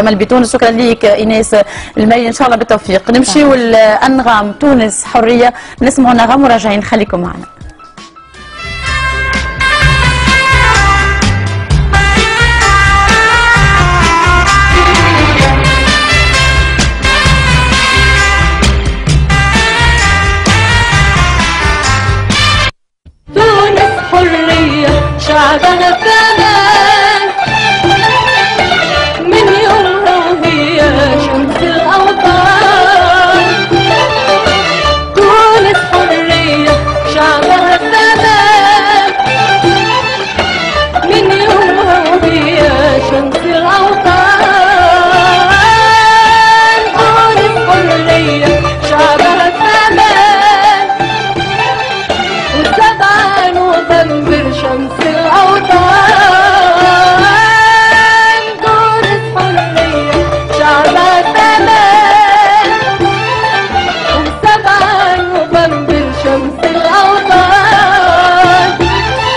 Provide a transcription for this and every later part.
جمال بتونس. شكرا ليك ايناس المالي، ان شاء الله بالتوفيق. نمشيو لانغام تونس حريه، نسمعوا نغم وراجعين، خليكم معنا. تونس حرية شعبنا الثمن، من يومها وهي شمس الأوطان. تونس حرية شعبها الثمن، من يومها وهي شمس الأوطان. تونس حرية شعبها الثمن، و7 نوفمبر شمس الأوطان. تونس حرية شعبها الثمن، و7 نوفمبر شمس الأوطان.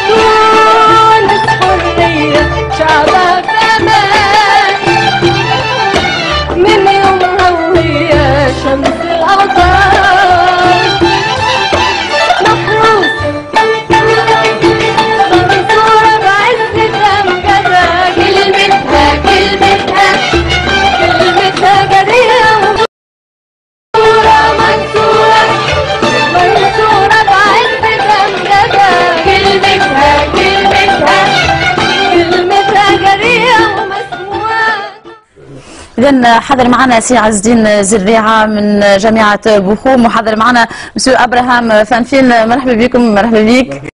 تونس حرية شعبها الثمن، من يومها وهي شمس الأوطان. محروس منصورة بعز أمجدها، كلمتها كلمتها كلمتها جريئة ومنصورة. منصورة منصورة بعز أمجدها، كلمتها كلمتها كلمتها جريئة ومسموعة. إذا حضر معنا سي عز الدين زريعة من جامعة بوخوم، وحضر معنا مسيو أبراهام فانفين. مرحبا بكم. مرحبا بك.